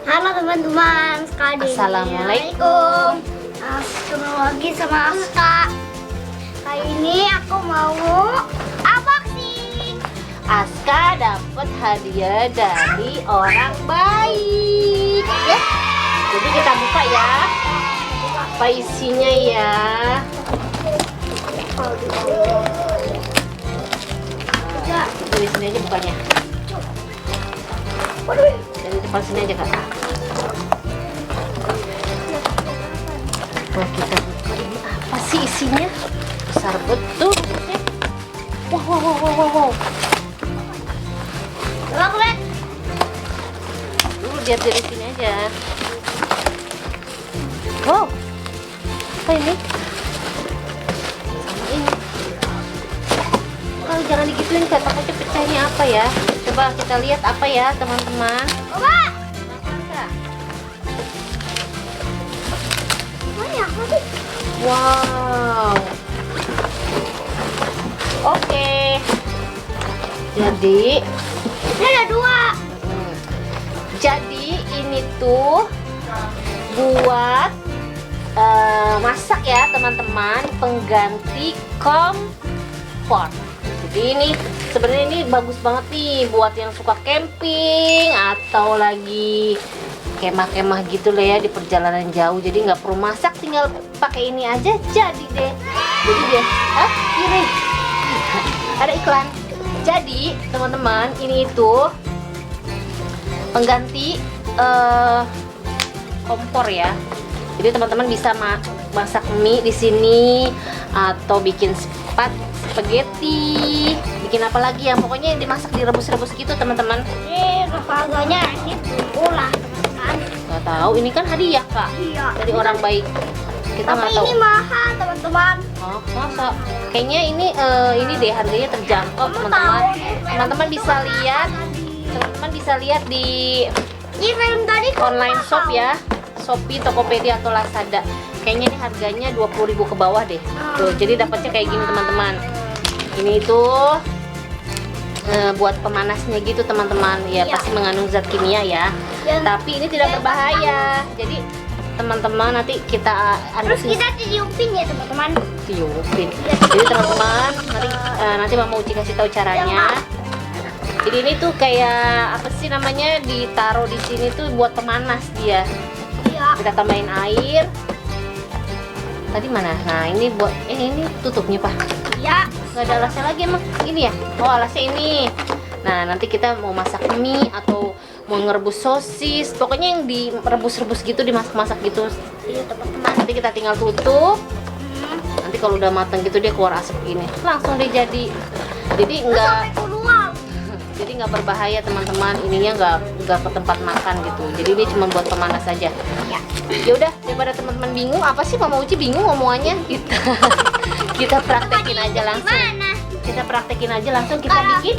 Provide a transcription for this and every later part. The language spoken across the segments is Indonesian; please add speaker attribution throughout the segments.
Speaker 1: Halo teman-teman sekalian.
Speaker 2: Assalamualaikum.
Speaker 1: Ketemu lagi sama Aska. Kali ini aku mau unboxing.
Speaker 2: Aska dapat hadiah dari orang baik ya. Jadi kita buka ya. Apa isinya ya? Dari sini aja bukanya. Dari depan sini aja kak. Wah, kita buka ini apa sih isinya? Besar betul. Wow.
Speaker 1: Coba lihat.
Speaker 2: Dulu lihat dari sini aja. Wow. Apa ini? Sama ini. Kalau jangan digituin kak, takutnya pecahnya apa ya? Coba kita lihat apa ya teman-teman.
Speaker 1: Coba.
Speaker 2: Kak.
Speaker 1: Mana apa sih?
Speaker 2: Wow. Oke. Jadi
Speaker 1: Ini ada dua.
Speaker 2: Jadi ini tuh buat masak ya teman-teman, pengganti kompor. Jadi ini sebenarnya ini bagus banget nih buat yang suka camping atau lagi kemah-kemah gitu lah ya di perjalanan jauh. Jadi nggak perlu masak, tinggal pakai ini aja jadi deh. Jadi dia, kiri ada iklan. Jadi teman-teman ini itu pengganti kompor ya. Jadi teman-teman bisa masak mie di sini atau bikin spaghetti, bikin apa lagi yang pokoknya dimasak direbus-rebus gitu teman-teman.
Speaker 1: Berapa harganya? Ini pula teman-teman.
Speaker 2: Nggak tahu, ini kan hadiah kak
Speaker 1: Iya.
Speaker 2: dari orang baik. Kita
Speaker 1: Tapi
Speaker 2: nggak tahu.
Speaker 1: ini mahal teman-teman.
Speaker 2: Oh, masa? Kayaknya ini deh harganya terjangkau
Speaker 1: Kamu
Speaker 2: teman-teman.
Speaker 1: tahu,
Speaker 2: Teman-teman bisa lihat, teman-teman bisa lihat di
Speaker 1: Ini film tadi kan
Speaker 2: online
Speaker 1: mahal.
Speaker 2: shop ya, Shopee, Tokopedia atau Lazada. Kayaknya ini harganya 20.000 ke bawah deh. Tuh, jadi dapatnya kayak gini teman-teman. Ini tuh buat pemanasnya gitu teman-teman. Ya
Speaker 1: Iya.
Speaker 2: pasti mengandung zat kimia ya.
Speaker 1: Ya.
Speaker 2: Tapi ini tidak berbahaya. Jadi teman-teman nanti kita
Speaker 1: Terus
Speaker 2: unboxing
Speaker 1: kita tiupin ya teman-teman.
Speaker 2: tiupin. Jadi teman-teman nanti Mama Uci kasih tahu caranya. Jadi ini tuh kayak apa sih namanya, ditaruh di sini tuh buat pemanas dia.
Speaker 1: Iya.
Speaker 2: Kita tambahin air. Tadi mana? Nah ini buat ini tutupnya pak.
Speaker 1: Iya.
Speaker 2: Nggak ada alasnya lagi emang ini ya? Oh alasnya ini. Nah nanti kita mau masak mie atau mau ngerebus sosis, pokoknya yang direbus-rebus gitu, dimasak-masak gitu.
Speaker 1: Iya teman-teman.
Speaker 2: Nanti kita tinggal tutup. Nanti kalau udah matang gitu dia keluar asap gini, langsung dia jadi enggak,
Speaker 1: Sampai keluar.
Speaker 2: jadi nggak berbahaya teman-teman. Ininya nggak ke tempat makan gitu. Jadi ini cuma buat pemanas saja.
Speaker 1: Ya.
Speaker 2: Ya udah, daripada teman-teman bingung apa sih Mama Uci bingung ngomongannya, kita praktekin aja langsung.
Speaker 1: Mana?
Speaker 2: Kita praktekin aja langsung, kita bikin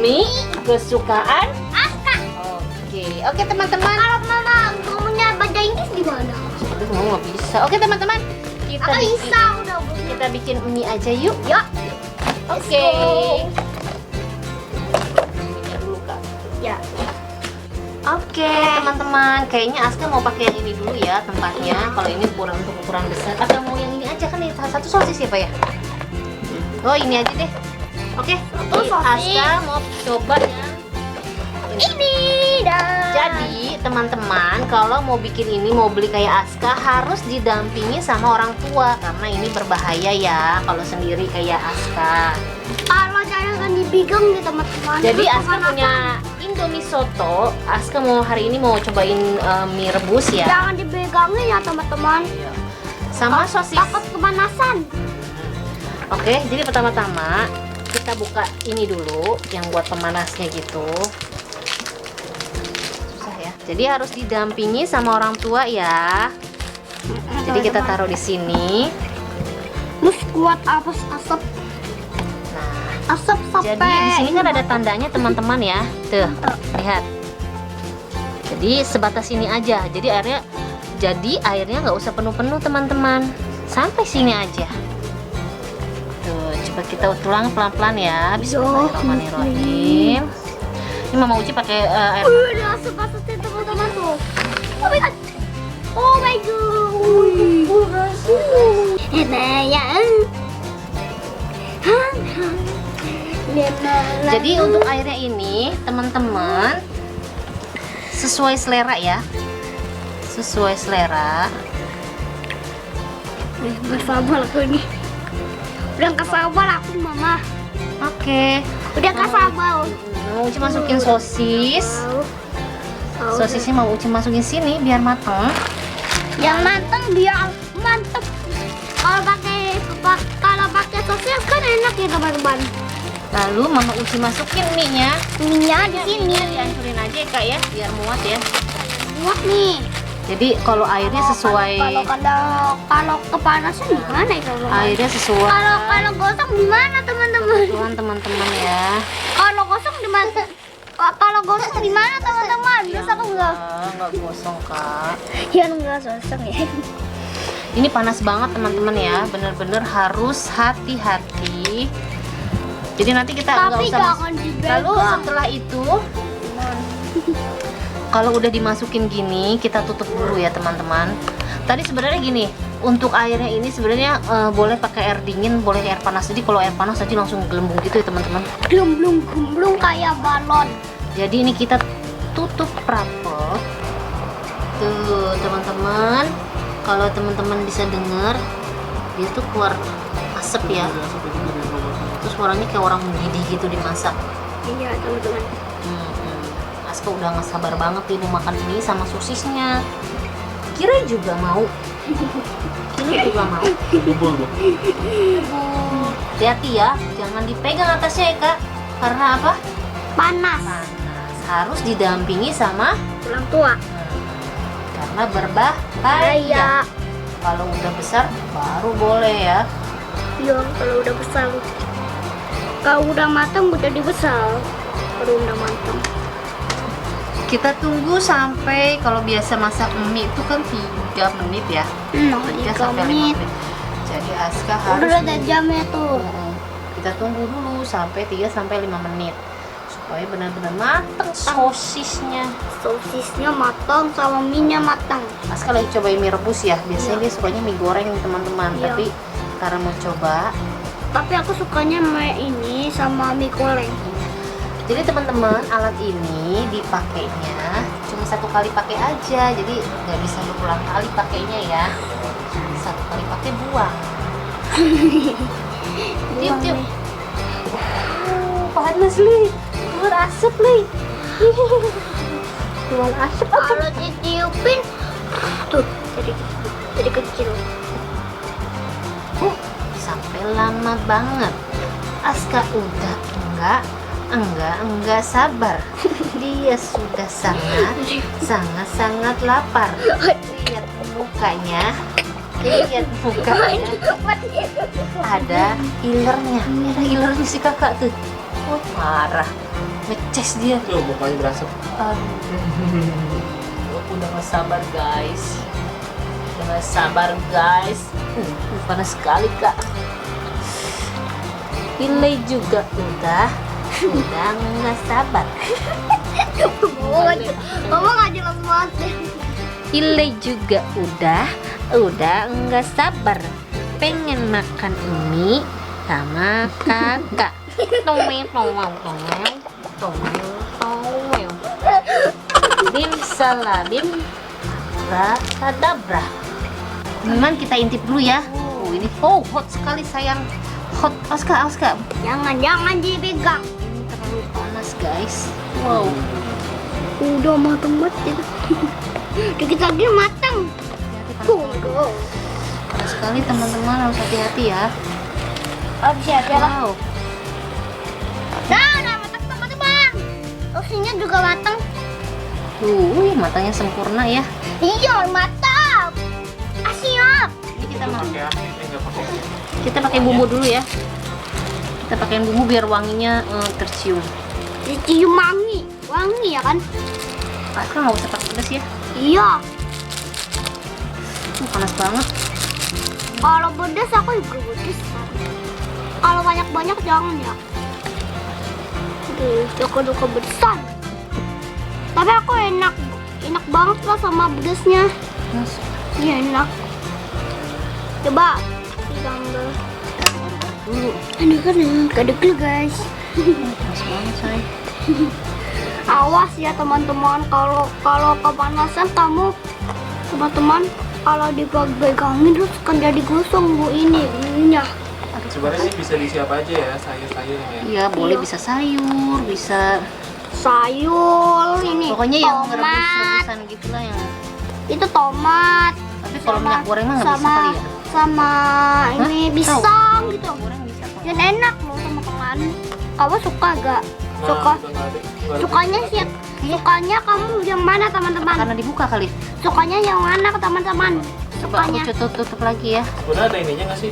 Speaker 2: mie kesukaan
Speaker 1: Aska.
Speaker 2: Oke teman-teman.
Speaker 1: Kalau mama ngomongnya bahasa Inggris gimana?
Speaker 2: Aduh, Mama nggak bisa. Oke teman-teman, kita
Speaker 1: Aku
Speaker 2: bikin,
Speaker 1: bisa udah.
Speaker 2: kita bikin mie aja yuk.
Speaker 1: Yuk.
Speaker 2: Oke.
Speaker 1: Let's
Speaker 2: Ini dulu kak.
Speaker 1: Ya.
Speaker 2: Oke teman-teman, kayaknya Aska mau pakai yang ini dulu ya tempatnya. Kalau ini kurang untuk ukuran besar, atau mau yang ini aja kan, ini salah satu sosis ya pak ya. Oh ini aja deh. Oke,
Speaker 1: Satu
Speaker 2: jadi
Speaker 1: sosis.
Speaker 2: Aska mau coba yang
Speaker 1: Ini dah.
Speaker 2: Jadi teman-teman, kalau mau bikin ini, mau beli kayak Aska, harus didampingi sama orang tua karena ini berbahaya ya kalau sendiri kayak Aska.
Speaker 1: Kalau jangan dipegang nih teman-teman.
Speaker 2: Jadi
Speaker 1: Terus
Speaker 2: Aska
Speaker 1: kemana-mana.
Speaker 2: punya Indomie soto. Aska mau hari ini mau cobain mie rebus ya.
Speaker 1: Jangan dipegangin ya teman-teman.
Speaker 2: Sama sosis.
Speaker 1: Takut kemanasan.
Speaker 2: Oke, jadi pertama-tama kita buka ini dulu yang buat pemanasnya gitu. Susah ya. Jadi harus didampingi sama orang tua ya. Jadi kita taruh di sini.
Speaker 1: Terus kuat apa asap?
Speaker 2: Nah,
Speaker 1: Asap sampai.
Speaker 2: jadi di sini kan ada tandanya teman-teman ya. Tuh, lihat. Jadi sebatas ini aja. Jadi airnya nggak usah penuh-penuh teman-teman. Sampai sini aja. Tuh, Coba kita tuang pelan-pelan ya. Bismillahirrahmanirrahim. Ini Mama Uci pakai air.
Speaker 1: Udah asap-asapnya teman-teman tuh. Oh my god. Oh my god. Ya.
Speaker 2: Jadi untuk airnya ini teman-teman sesuai selera ya. Sesuai selera.
Speaker 1: Gak sabar aku nih. Udah gak sabar aku Mama.
Speaker 2: Oke.
Speaker 1: Udah gak sabar.
Speaker 2: Mau Uci masukin sosis. Sosisnya mau Uci masukin sini biar mateng.
Speaker 1: Yang mateng biar mantep. Kalau pakai sosis kan enak ya teman-teman.
Speaker 2: Lalu Mama Uci masukin mie-nya.
Speaker 1: Mie-nya di sini.
Speaker 2: Dihancurin aja ya Kak ya, biar muat ya.
Speaker 1: Muat nih.
Speaker 2: Jadi kalau airnya sesuai.
Speaker 1: Kalau kepanasan gimana ya kalau?
Speaker 2: Airnya sesuai.
Speaker 1: Kalau gosong gimana teman-teman?
Speaker 2: Teman-teman ya.
Speaker 1: Kalau gosong di mana? Kalau gosong di mana teman-teman? Terus aku enggak
Speaker 2: gosong Kak.
Speaker 1: Ya enggak gosong ya.
Speaker 2: Ini panas banget teman-teman ya, bener-bener harus hati-hati. Jadi nanti kita nggak usah
Speaker 1: jangan dipegang.
Speaker 2: Lalu setelah itu, kalau udah dimasukin gini, kita tutup dulu ya teman-teman. Tadi sebenarnya gini, untuk airnya ini sebenarnya boleh pakai air dingin, boleh air panas. Jadi kalau air panas aja langsung gelembung gitu ya teman-teman.
Speaker 1: Gelembung kayak balon.
Speaker 2: Jadi ini kita tutup rapet. Tuh teman-teman. Kalau teman-teman bisa dengar, dia tuh keluar asap ya. Terus suaranya kayak orang mendidih gitu dimasak.
Speaker 1: Iya teman-teman.
Speaker 2: Aska udah nggak sabar banget nih mau makan ini sama sosisnya. Kira juga mau. Kira juga mau. Hati-hati ya, jangan dipegang atasnya ya Kak. Karena apa?
Speaker 1: Panas.
Speaker 2: Harus didampingi sama
Speaker 1: Orang tua.
Speaker 2: karena berbahaya. Kalau udah besar baru boleh ya.
Speaker 1: Iya, kalau udah besar. Kalau udah matang udah dibesar. Kalau udah matang.
Speaker 2: Kita tunggu sampai kalau biasa masak mie itu kan 3 menit ya. 3 sampai 5 menit. Jadi Aska harus
Speaker 1: udah ada jamnya tuh.
Speaker 2: Kita tunggu dulu sampai 3 sampai 5 menit supaya benar-benar matang sosisnya.
Speaker 1: Sosisnya matang sama mie-nya matang.
Speaker 2: Aska lagi cobain mie rebus ya. Biasanya dia sukanya mie goreng teman-teman.
Speaker 1: Iya.
Speaker 2: Tapi karena mau coba.
Speaker 1: Tapi aku sukanya mie ini sama mie goreng.
Speaker 2: Jadi teman-teman alat ini dipakainya cuma 1 kali pakai aja. Jadi nggak bisa berulang kali pakainya ya. 1 kali pakai buang. Tiup. Panas li. Keluar asap li. Keluar asap.
Speaker 1: Kalau ditiupin tuh jadi kecil.
Speaker 2: Sampai lama banget. Aska udah enggak sabar. Dia sudah sangat lapar. Lihat mukanya. Ada ilernya. Ada ilernya si kakak tuh. Oh, marah. Ngeces dia.
Speaker 3: Tuh mukanya berasap.
Speaker 2: Udah gak sabar guys. Panas sekali kak. Pilih juga udah nggak sabar.
Speaker 1: Mama nggak jelas banget.
Speaker 2: Pilih juga udah nggak sabar. Pengen makan mie sama kakak. Tomel. Bim salabim rakadabra. Teman kita intip dulu ya. Ini hot sekali sayang. Hot Aska.
Speaker 1: Jangan dipegang.
Speaker 2: Ini terlalu panas guys. Wow.
Speaker 1: Udah matang banget. Dikit lagi matang.
Speaker 2: Panas sekali teman-teman, harus hati-hati ya.
Speaker 1: Habis ya.
Speaker 2: Wow.
Speaker 1: Nah, udah matang teman-teman. Sosisnya juga matang.
Speaker 2: Wih, matanya sempurna ya.
Speaker 1: Iya, matang. Siap.
Speaker 2: Ini kita pakai bumbu dulu ya. Kita pakai bumbu biar wanginya tercium.
Speaker 1: Dicium wangi ya kan?
Speaker 2: Aska nggak usah pakai pedas ya.
Speaker 1: Iya.
Speaker 2: Panas banget.
Speaker 1: Kalau pedas aku juga pedas. Kalau banyak banyak jangan ya. Oke, joko besar. Tapi aku enak banget lah sama pedasnya.
Speaker 2: Mas,
Speaker 1: Iya enak. Coba pegang dulu.
Speaker 2: dulu.
Speaker 1: Kadek guys.
Speaker 2: Mas banget say.
Speaker 1: Awas ya teman-teman, kalau kepanasan kamu teman-teman kalau dipegangin terus kan jadi gosong bu ininya.
Speaker 3: Sebenarnya sih bisa diisi apa aja ya, sayur-sayurnya.
Speaker 2: Iya, boleh bisa sayur, bisa
Speaker 1: Sayur ini.
Speaker 2: pokoknya yang
Speaker 1: tomat.
Speaker 2: rebus-rebusan gitulah yang.
Speaker 1: Itu tomat.
Speaker 2: Tapi kalau minyak goreng mah nggak bisa
Speaker 1: sama
Speaker 2: kali ya.
Speaker 1: sama ini
Speaker 2: Hah?
Speaker 1: pisang gitu.
Speaker 2: Minyak goreng bisa kok.
Speaker 1: Dan enak loh sama teman. Kamu suka gak? Suka. Sukanya sih. Sukanya kamu yang mana teman-teman?
Speaker 2: Karena dibuka kali.
Speaker 1: Sukanya yang mana teman-teman?
Speaker 2: Coba aku
Speaker 1: Sukanya.
Speaker 2: tutup lagi ya.
Speaker 3: Udah ada ininya nggak sih?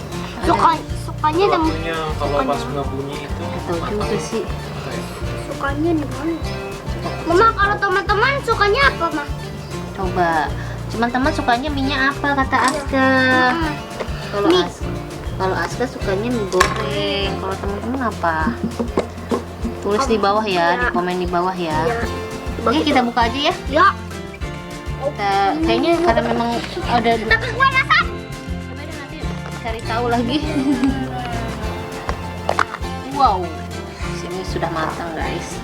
Speaker 1: Sukanya yang
Speaker 3: Waktunya kalau pas nggak bunyi itu.
Speaker 2: Tahu juga sih.
Speaker 1: sukanya di mana? Mama kalau teman-teman sukanya apa mah?
Speaker 2: Coba. Teman-teman sukanya minyak apa kata Aska?
Speaker 1: Hmm.
Speaker 2: Kalau
Speaker 1: Mie.
Speaker 2: Kalau Aska sukanya mie goreng. Kalau teman-teman apa? Tulis di bawah ya, di komen di bawah ya.
Speaker 1: Iya.
Speaker 2: Oke, kita buka aja ya.
Speaker 1: Ya.
Speaker 2: Kayaknya karena memang ada.
Speaker 1: Tapi kepanasan.
Speaker 2: Coba deh nanti cari tahu lagi. Wow, sini sudah matang guys.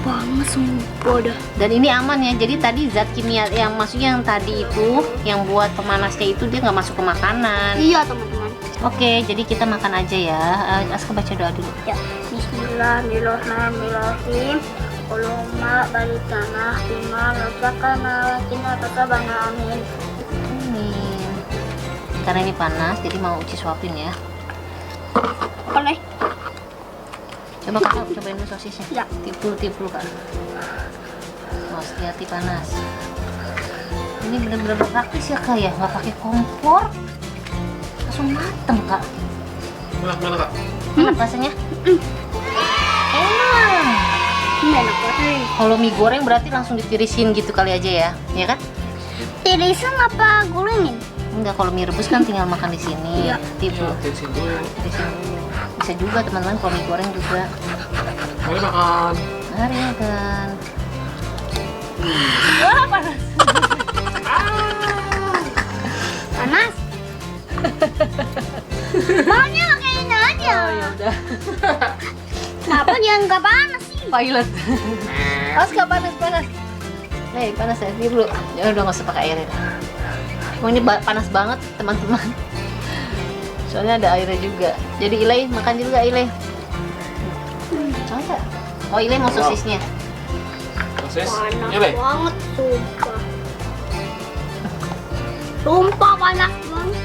Speaker 1: Banget sumpah dah.
Speaker 2: Dan ini aman ya. Jadi tadi zat kimia yang maksudnya yang tadi itu yang buat pemanasnya itu dia nggak masuk ke makanan.
Speaker 1: Iya teman-teman.
Speaker 2: Oke, jadi kita makan aja ya. Aska baca doa dulu.
Speaker 1: Ya. Bismillahirrahmanirrahim. Ulama balik tanah bima razaqana wakina tasabana amin.
Speaker 2: Amin. Karena ini panas, jadi mau Uci suapin ya.
Speaker 1: Boleh.
Speaker 2: Coba kakak cobain dulu sosisnya.
Speaker 1: Ya.
Speaker 2: Tipul kak. Mas, hati-hati panas. Ini bener-bener praktis ya kak ya, nggak pakai kompor, langsung mateng kak.
Speaker 3: Mana kak?
Speaker 2: Enak rasanya? Enak.
Speaker 1: Ini enak banget.
Speaker 2: Kalau mie goreng berarti langsung ditirisin gitu kali aja ya, ya kan?
Speaker 1: Tirisan apa gorengin?
Speaker 2: Enggak, kalau mie rebus kan tinggal makan di sini.
Speaker 1: Iya.
Speaker 2: Tipu.
Speaker 3: Tirisin dulu.
Speaker 2: Tirisin dulu. Bisa juga teman-teman kalau mie goreng juga.
Speaker 3: Mari makan.
Speaker 2: Mari makan.
Speaker 1: Panas. Maunya pakai ini aja.
Speaker 2: Udah.
Speaker 1: Kenapa dia nggak panas sih?
Speaker 2: Pilot. Aska panas. Panas ya, ini dulu. Ya udah nggak usah pakai air. Emang ini panas banget teman-teman. Soalnya ada airnya juga. Jadi Ilai makan juga Ilai. Masa? Oh Ilai mau sosisnya.
Speaker 3: Proses.
Speaker 1: Panas
Speaker 3: Nyelek.
Speaker 1: banget sumpah. Sumpah panas banget.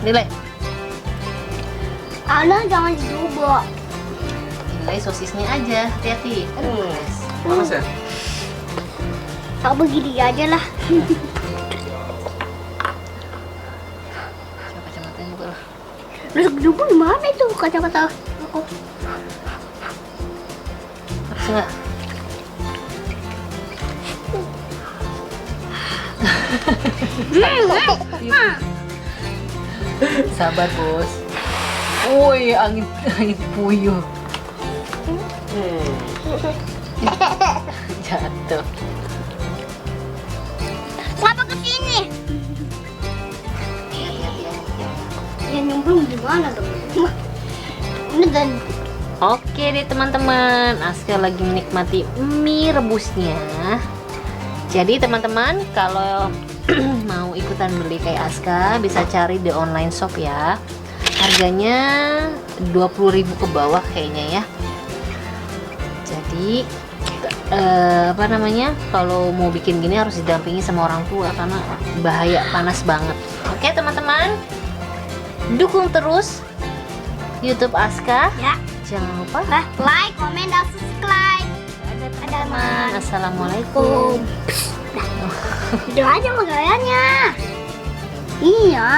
Speaker 2: Ilai.
Speaker 1: Ada jangan dicoba.
Speaker 2: Ilai sosisnya aja, hati-hati.
Speaker 3: Panas ya?
Speaker 1: Tak begini aja lah.
Speaker 2: Coba kacamatanya juga lah.
Speaker 1: Terus gedung gimana itu kacamata aku?
Speaker 2: Harus nggak? Sabar bos. Woi angin puyuh. Jatuh.
Speaker 1: Kenapa kesini? Ya nyemplung gimana dong? Ini dan
Speaker 2: Oke deh teman-teman, Aska lagi menikmati mie rebusnya. Jadi teman-teman kalau mau ikutan beli kayak Aska bisa cari di online shop ya. Harganya 20.000 ke bawah kayaknya ya. Jadi apa namanya, kalau mau bikin gini harus didampingi sama orang tua karena bahaya, panas banget. Oke teman-teman, dukung terus YouTube Aska.
Speaker 1: ya,
Speaker 2: Jangan lupa
Speaker 1: like, comment, dan subscribe.
Speaker 2: ada
Speaker 1: Ada
Speaker 2: teman. Assalamualaikum.
Speaker 1: Udah aja mah gayanya. Iya.